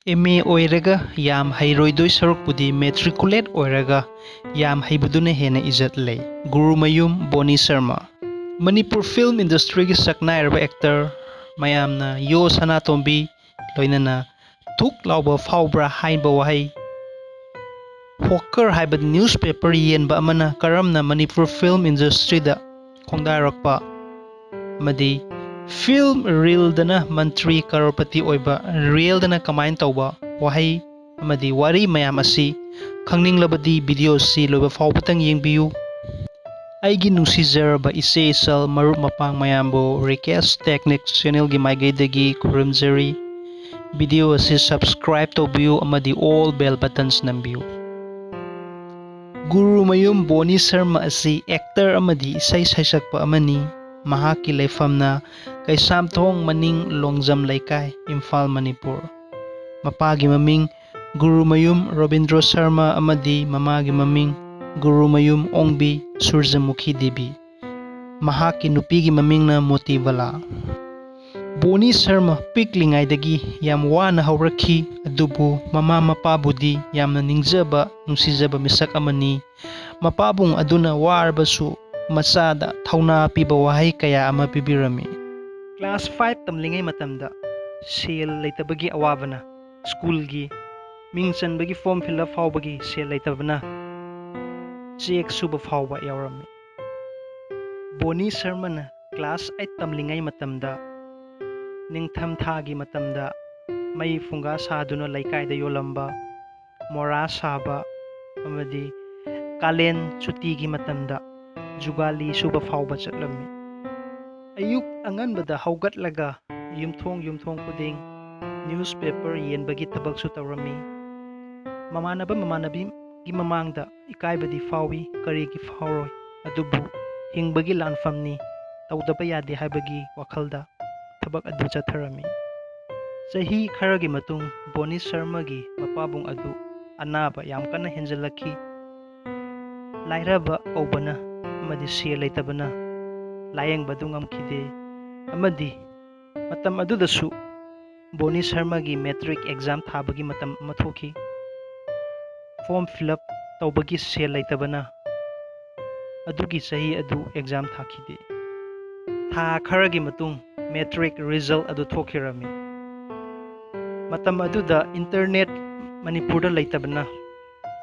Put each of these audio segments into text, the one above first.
MA oiraga yam hairoi sarukpudi matriculate oiraga yam haibuduna hena izat lay. Guru Mayum Bonny Sharma. Manipur film industry gi saknairaba actor mayamna yo sanatombi loinana thuk lauba faubra hainba wahai hawker haiba newspaper yenba amana karamna Manipur film industry da khongdarakpa madi film reel dana mantri karopati oiba reel dana kamain tauba wahai amadi wari mayam asi khangninglabadi video si loiba faubtang yangbiyu aigi nusizaraba ise isal marup mapang mayambo RIKESH technique channel gi maigidagi kurimjari video asi subscribe tobiyu amadi all bell buttons nambiyu. Guru Mayum Bonny Sharma asi actor amadi isai saisakpa amani. Mahaki laifamna Kaisamthong maning Longjam Laikai, Imphal, Manipur. Mapagi maming Guru Mayum Robindro Sharma amadi mamagi maming Guru Mayum Ongbi Surjamukhi Devi. Mahaki nupigi maming na Motivala. Bonny Sharma piklingaidagi yam wana haurakhi adubu mama mapabudi yamna ningjaba nungsijaba misak amani. Mapabung aduna warbasu Masada thauna piba wahai kaya ama pibirami. Class 5 tamlingai matamda sel leitabagi awabana school gi mingchan bagi form fill up faubagi sel leitabana Chek Suba fouba yaurami. Bonny Sharma na class 8 tamlingai matamda ningtham thagi matamda mai phunga saduna laikai da yolamba Mora Saba amadi kalen chuti gi matamda Jugali suba fouba chatlami. Ayuk anganbada haugatlaga yumthong kuding newspaper yenbagi tabak su tawrami. Mamanabi gi mamangda ikaibadi fauwi kari gi fauroi adubu hingbagi lanfamni tawdaba yade haibagi wakhalda tabak adu chatharami. Sahi kharagi matung Bonny Sharma gi mapabung adu anaba yam kana henjalakhi lairaba kaubana amadi sel leitabana layeng badu ngamkhide amadi matam adudasu Bonny Sharma gi metric exam thabagi matam mathoki form fill up tawbagi sel leitabana adugi sahi adu exam thakide tha kharagi matung metric result adu thokirami matam aduda internet Manipur da leitabana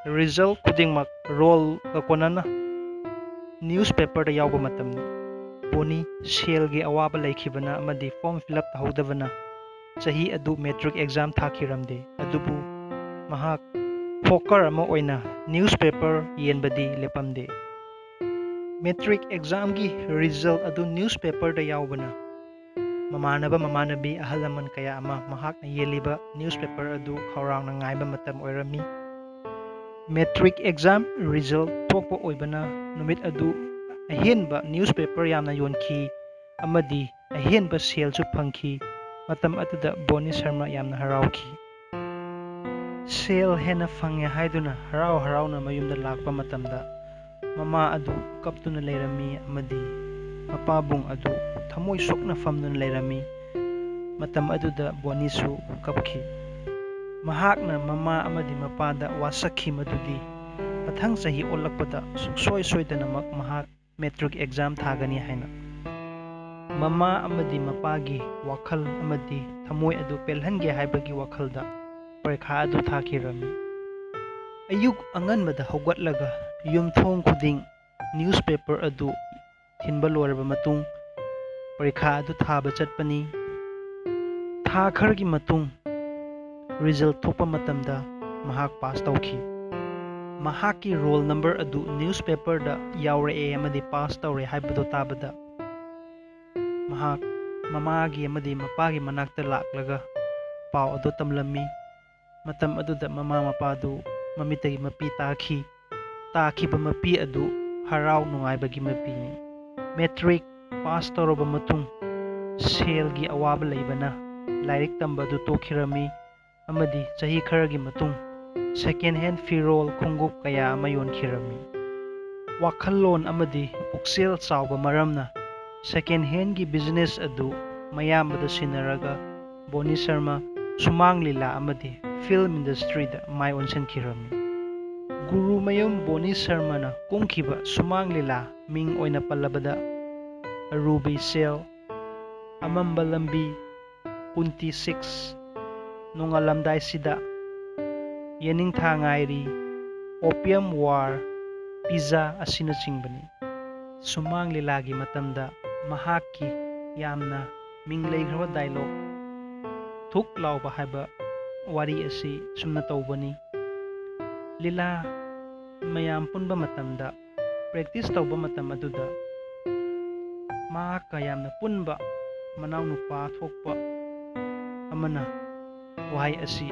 result kudingmak roll ka konana newspaper da yawba matamni Bonny sel gi awaba laikhibana amadi form fill up tahodavana sahi adu metric exam thakiramde adubu mahak hawker ama oina newspaper yenbadi lepamde metric exam gi result adu newspaper da yawbana mamanabi ahalaman kaya ama mahak na yeliba newspaper adu khawrangna ngaiba matam oirami metric exam result thokpa oibana numit adu ahenba newspaper yamna yonki amadi ahenba sel su phangki matam atuda Bonny Sharma yamna harawki sel hena phangya haiduna haraw na mayumda lakpa matamda mama adu kaptuna leirami amadi mapabung adu thamoi sokna famduna leirami matam aduda Bonny su kapki mahakna mama amadi mapada wasakhi madudi pathang sahi olakpada suksoi soidanamak mahak metric exam thagani haina mama amadi mapagi wakhal amadi thamoi adu pelhange haibagi wakhalda parekha adu thakirami ayuk anganbada haugatlaga yumthong kuding newspaper adu thinba loraba matung parekha adu thaba chatpani tha khargi matung result thokpa matamda mahak pass tawki mahaki roll number adu newspaper da yaure amadi pass tawre haibado tabada mahak mamagi amadi mapagi manakta laklaga paw adu tamlami matam aduda mama mapadu mamitagi mapi takhiba mapi adu haraw nungaibagi mapi metric pass tawraba matung sel gi awaba leibana lairik tamba adu tokhirami amadi chahi kharagi matung second hand firol khungup kaya ama yonkirami wakhallon amadi puksel chawba maramna second hand gi business adu mayam bada sinaraga Bonny Sharma sumang lila amadi film industry da mai onsen kirami. Guru mayam Bonny Sharma na kungkiba sumang lila ming oina palabada Ruby Sel Amamba Lambi Kunti 6 Nungalamdai Sida Yening Thangairi Opium War Pizza asinachingbani. Sumang lilagi matamda mahaki yamna mingleigrwa dialogue thuk lauba haiba wari asi sumna tawbani. Lila mayam punba matamda practice tawba matam aduda mahaka yamna punba manaw nupa thokpa amana wahai asi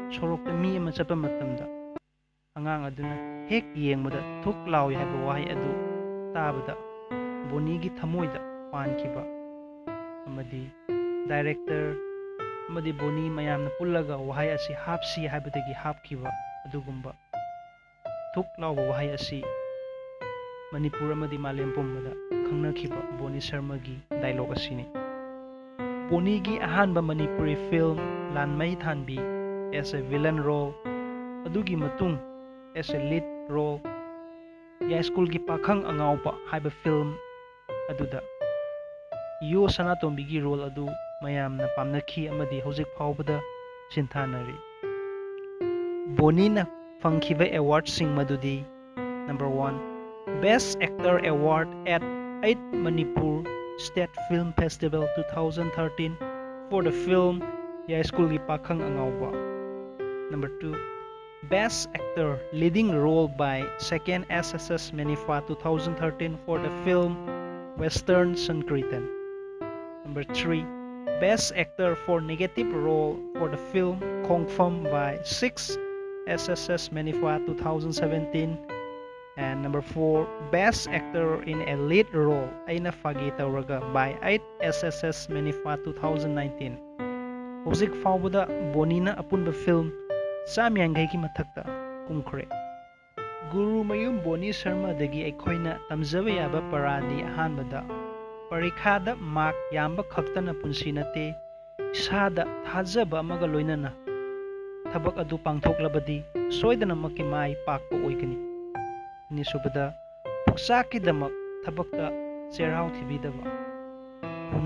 sorokta mi ama chapa matamda angang aduna hek yengmada thuk lawi haiba wahai adu tabada Bonny-gi thamoida pankiba amadi director amadi Bonny mayamna pullaga wahai asi hapsi haibadagi hapkiba adugumba thuk lauba wahai asi Manipur amadi malem pumbada khangnakiba Bonny Sharma gi dialogue asini. Bonny-gi ahanba Manipuri film Lanmai Thanbi as a villain role adugi matung as a lead role ya school gi pakhang angaupa haiba film aduda yo Sanatombi gi role adu mayamna pamnakhi amadi hojik faubada sinthanari. Bonny na fangkhiba award sing madudi number 1 Best Actor Award at 8th Manipur State Film Festival 2013 for the film ya school gi pakhang angaupa. Number 2 Best Actor Leading Role by 2nd SSS Manifa 2013 for the film Western Sankirtan. Number 3 Best Actor for Negative Role for the film Kongfam by 6th SSS Manifa 2017. And number 4 Best Actor in a Lead Role Aina Fagi Touraga by 8th SSS Manifa 2019. Hojik faubada Bonny na apunba film Samyangai ki mathakta kumkhre. Guru mayum Bonny Sharma dagi aikhoina tamjaba yaba paradi ahanbada parikhada mark yamba khaktana punsi nate isada thajaba amaga loinana thabak adu pangthoklabadi soidana makki mai pakpa oigani. Ni subada puksaki damak thabakta cherhau thibidaba.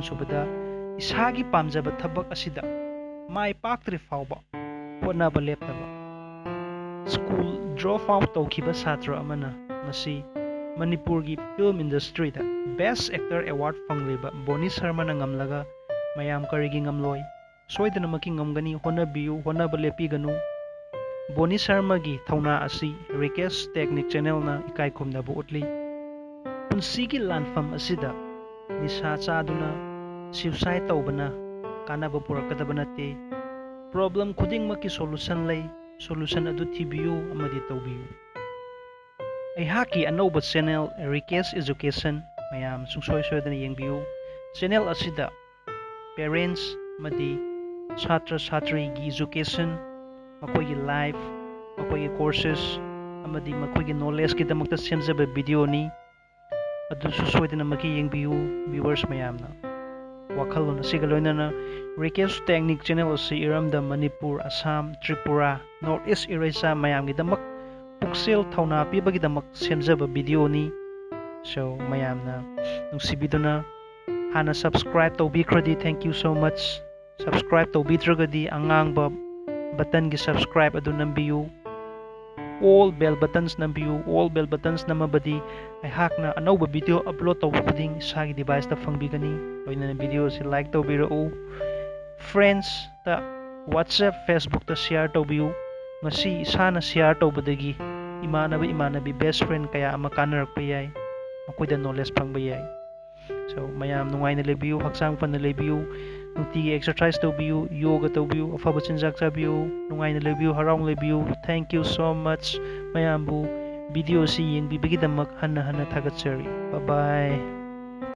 Subada isagi pamjaba thabak asida mai paktri fauba hotnaba leptaba. School drop out tawkhiba satra amana ngasi Manipur gi film industry da Best Actor Award fangliba Bonny Sharma na ngamlaga mayam karigi ngamloi soidana maki ngamgani honabiyu honaba lepiganu. Bonny Sharma gi thauna asi RIKESH technique channel na ikai khumnabu utli. Punsigi lanfam asida nisa chaduna suicide tawbana kanaba purakadaba nate. Problem khuding maki solution lay solution adu thibiyu amadi tawbiyu. Aihaki anauba channel RIKESH Education mayam sungsoi soidana yangbiyu. Channel asida parents madi chatra chatri gi education makoigi life makoigi courses amadi makoigi knowledge ki damakta semjaba video ni adu soidana maki yangbiyu viewers mayamna. Wakhal na sigaloinana RIKESH technique channel si iramda Manipur, Assam, Tripura, Northeast Irisa mayam gi damak puksel thauna pibagi damak semjaba video ni. So mayamna nungsibiduna hana subscribe tawbikradi thank you so much. Subscribe tawbidragadi angangba button gi subscribe adu nambiyu. All bell buttons nambiyu. All bell buttons namabadi aihakna anauba video upload tawba khuding sagi device ta fangbigani. Loinana video si like tawbirau. Friends ta WhatsApp Facebook ta share tawbiyu. Ngasi isana share tawbadagi imanabi best friend kaya ama kanarakpa yai makoida knowledge phangba yai. So mayam nungaina lebiyu haksang pan lebiyu nutigi exercise tawbiyu yoga tawbiyu afaba chinjak chabiyu nungaina lebiyu harang lebiyu. Thank you so much mayambu video si yengbi bigidamak hana hana thagatchari. Bye bye.